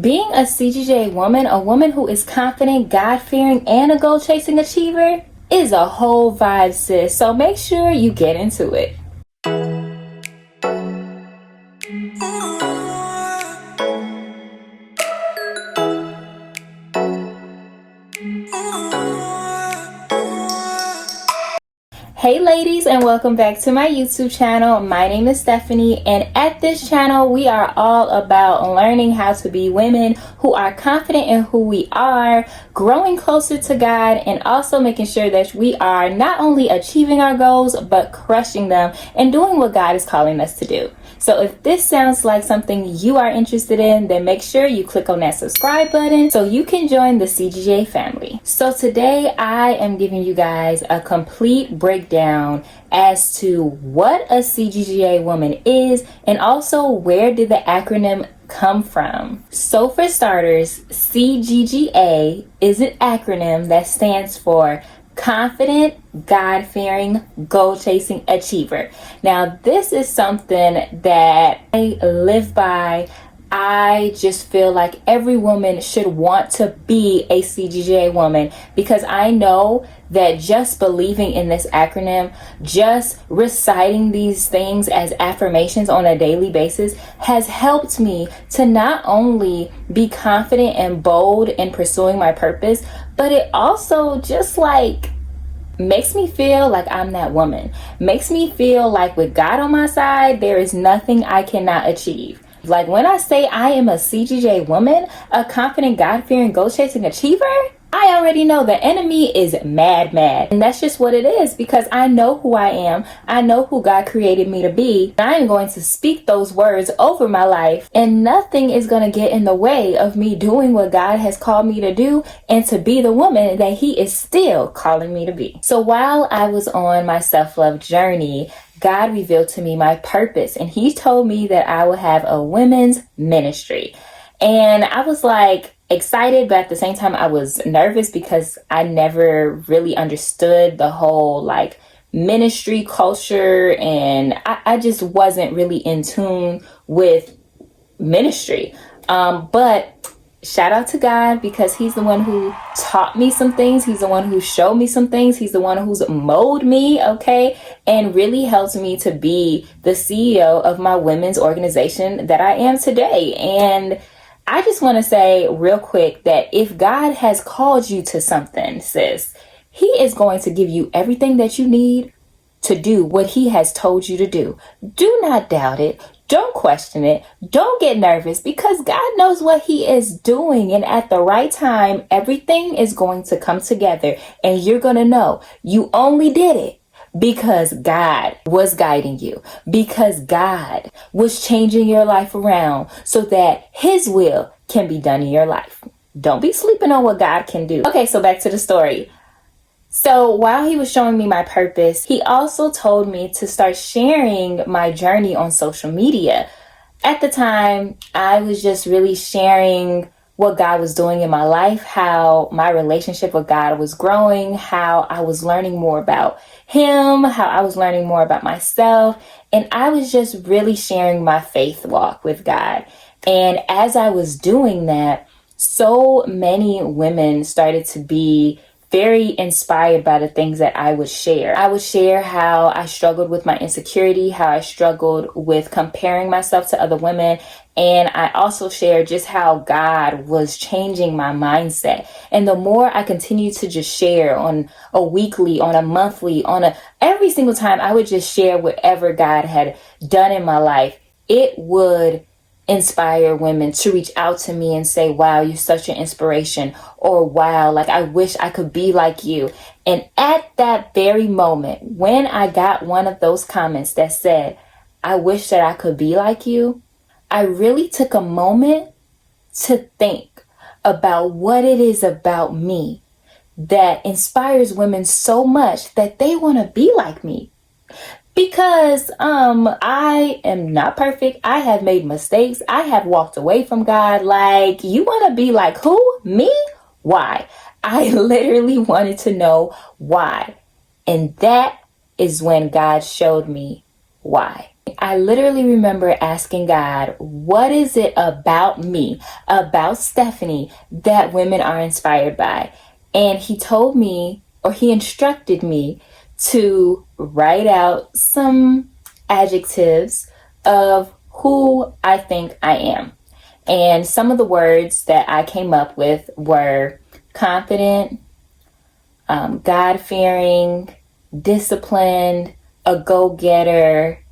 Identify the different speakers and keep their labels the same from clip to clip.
Speaker 1: Being a C.G.G.A woman, a woman who is confident, God-fearing, and a goal-chasing achiever is a whole vibe, sis. So make sure you get into it. Hey ladies, and welcome back to my YouTube channel. My name is Stephanie, and at this channel we are all about learning how to be women who are confident in who we are, growing closer to God, and also making sure that we are not only achieving our goals but crushing them and doing what God is calling us to do. So if this sounds like something you are interested in, then make sure you click on that subscribe button so you can join the C.G.G.A family. So today I am giving you guys a complete breakdown as to what a C.G.G.A woman is, and also where did the acronym come from. So for starters, C.G.G.A is an acronym that stands for Confident, God-fearing, goal-chasing achiever. Now, this is something that I live by. I just feel like every woman should want to be a C.G.G.A woman, because I know that just believing in this acronym, just reciting these things as affirmations on a daily basis has helped me to not only be confident and bold in pursuing my purpose, but it also just makes me feel like I'm that woman. Makes me feel like with God on my side, there is nothing I cannot achieve. Like when I say I am a C.G.G.A woman, a confident, God-fearing, goal-chasing achiever, I already know the enemy is mad. And that's just what it is, because I know who I am. I know who God created me to be. I am going to speak those words over my life, and nothing is going to get in the way of me doing what God has called me to do and to be the woman that He is still calling me to be. So while I was on my self-love journey, God revealed to me my purpose, and He told me that I would have a women's ministry. And I was excited, but at the same time I was nervous because I never really understood the whole ministry culture, and I just wasn't really in tune with ministry. But shout out to God, because He's the one who taught me some things. He's the one who showed me some things. He's the one who's molded me, okay, and really helped me to be the CEO of my women's organization that I am today. And I just want to say real quick that if God has called you to something, sis, He is going to give you everything that you need to do what He has told you to do. Do not doubt it. Don't question it. Don't get nervous, because God knows what He is doing. And at the right time, everything is going to come together, and you're going to know you only did it because God was guiding you, because God was changing your life around so that His will can be done in your life. Don't be sleeping on what God can do. Okay, so back to the story. So while He was showing me my purpose, He also told me to start sharing my journey on social media. At the time, I was just really sharing what God was doing in my life, how my relationship with God was growing, how I was learning more about Him, how I was learning more about myself. And I was just really sharing my faith walk with God. And as I was doing that, so many women started to be very inspired by the things that I would share. I would share how I struggled with my insecurity, how I struggled with comparing myself to other women. And I also shared just how God was changing my mindset. And the more I continued to just share on a weekly, on a monthly, every single time I would just share whatever God had done in my life, it would inspire women to reach out to me and say, wow, you're such an inspiration, or wow, I wish I could be like you. And at that very moment, when I got one of those comments that said, I wish that I could be like you, I really took a moment to think about what it is about me that inspires women so much that they want to be like me. Because I am not perfect. I have made mistakes. I have walked away from God. You want to be like who? Me? Why? I literally wanted to know why. And that is when God showed me why. I literally remember asking God, what is it about me, about Stephanie, that women are inspired by? And he told me, or he instructed me to write out some adjectives of who I think I am. And some of the words that I came up with were confident, God-fearing, disciplined, a go-getter.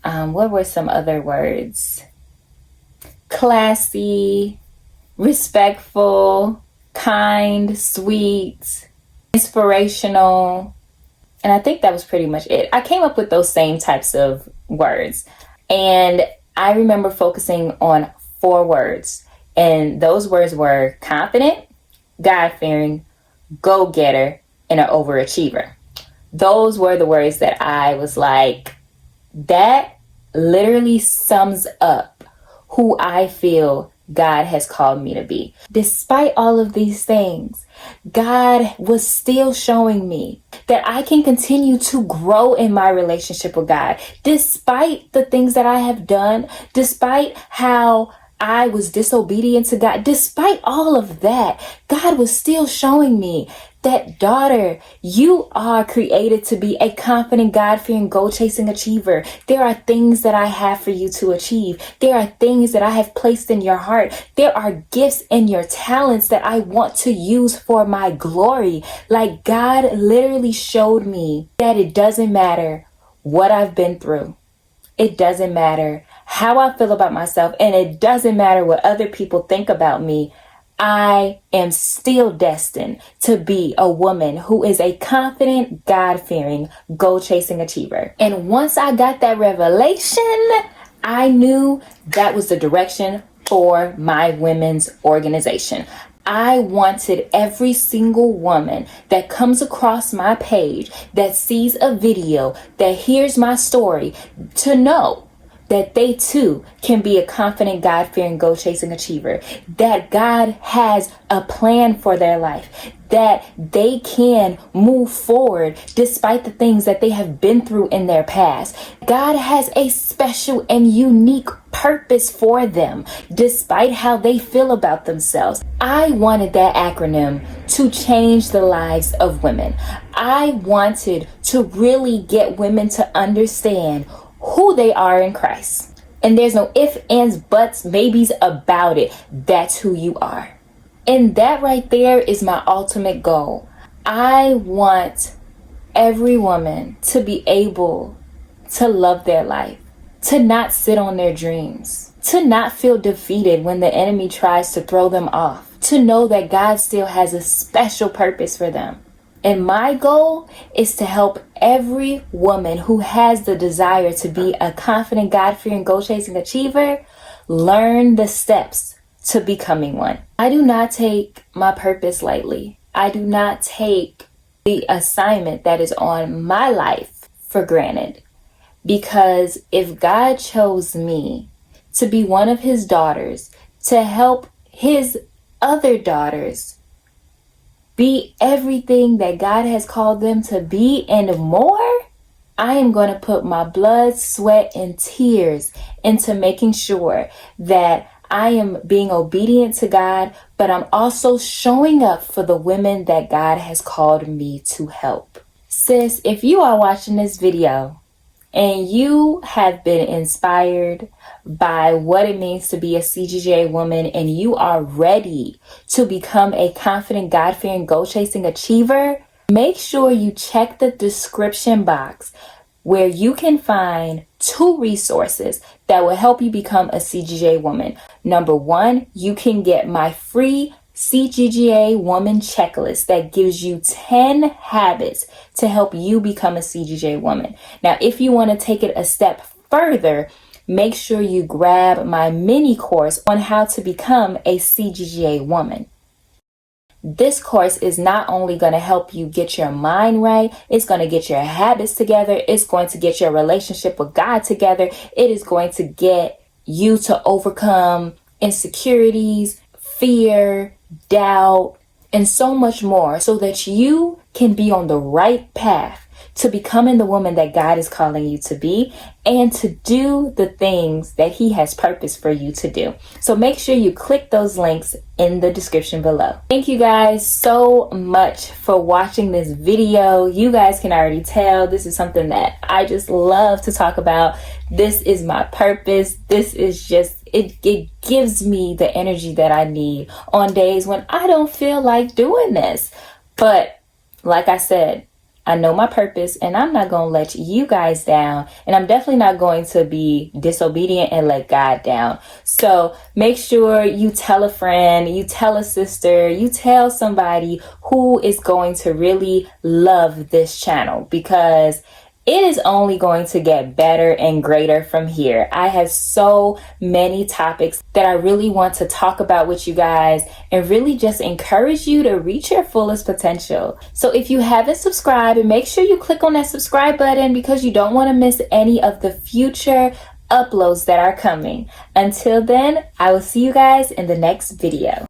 Speaker 1: What were some other words? Classy, respectful, kind, sweet, inspirational. And I think that was pretty much it. I came up with those same types of words. And I remember focusing on 4 words. And those words were confident, God-fearing, go-getter, and an overachiever. Those were the words that I was like, that literally sums up who I feel God has called me to be. Despite all of these things, God was still showing me that I can continue to grow in my relationship with God. Despite the things that I have done, despite how I was disobedient to God, despite all of that, God was still showing me that, daughter, you are created to be a confident, God-fearing, goal-chasing achiever. There are things that I have for you to achieve. There are things that I have placed in your heart. There are gifts and your talents that I want to use for my glory. Like, God literally showed me that it doesn't matter what I've been through. It doesn't matter how I feel about myself, and it doesn't matter what other people think about me. I am still destined to be a woman who is a confident, God-fearing, goal-chasing achiever. And once I got that revelation, I knew that was the direction for my women's organization. I wanted every single woman that comes across my page, that sees a video, that hears my story, to know that they too can be a confident, God-fearing, goal-chasing achiever, that God has a plan for their life, that they can move forward despite the things that they have been through in their past. God has a special and unique purpose for them, despite how they feel about themselves. I wanted that acronym to change the lives of women. I wanted to really get women to understand who they are in Christ. And there's no ifs, ands, buts, maybes about it. That's who you are. And that right there is my ultimate goal. I want every woman to be able to love their life, to not sit on their dreams, to not feel defeated when the enemy tries to throw them off, to know that God still has a special purpose for them. And my goal is to help every woman who has the desire to be a confident, God-fearing, goal-chasing achiever learn the steps to becoming one. I do not take my purpose lightly. I do not take the assignment that is on my life for granted. Because if God chose me to be one of his daughters, to help his other daughters be everything that God has called them to be and more, I am going to put my blood, sweat, and tears into making sure that I am being obedient to God, but I'm also showing up for the women that God has called me to help. Sis, if you are watching this video and you have been inspired by what it means to be a C.G.G.A woman, and you are ready to become a confident, God-fearing, goal-chasing achiever, make sure you check the description box where you can find 2 resources that will help you become a C.G.G.A woman. Number 1, you can get my free C.G.G.A woman checklist that gives you 10 habits to help you become a C.G.G.A woman. Now, if you want to take it a step further, make sure you grab my mini course on how to become a C.G.G.A woman. This course is not only going to help you get your mind right, it's going to get your habits together, it's going to get your relationship with God together, it is going to get you to overcome insecurities, fear, doubt, and so much more, so that you can be on the right path to becoming the woman that God is calling you to be and to do the things that He has purpose for you to do. So make sure you click those links in the description below. Thank you guys so much for watching this video. You guys can already tell this is something that I just love to talk about. This is my purpose. This is just, it gives me the energy that I need on days when I don't feel like doing this. But like I said, I know my purpose and I'm not going to let you guys down, and I'm definitely not going to be disobedient and let God down. So make sure you tell a friend, you tell a sister, you tell somebody who is going to really love this channel, because it is only going to get better and greater from here. I have so many topics that I really want to talk about with you guys and really just encourage you to reach your fullest potential. So if you haven't subscribed, make sure you click on that subscribe button, because you don't want to miss any of the future uploads that are coming. Until then, I will see you guys in the next video.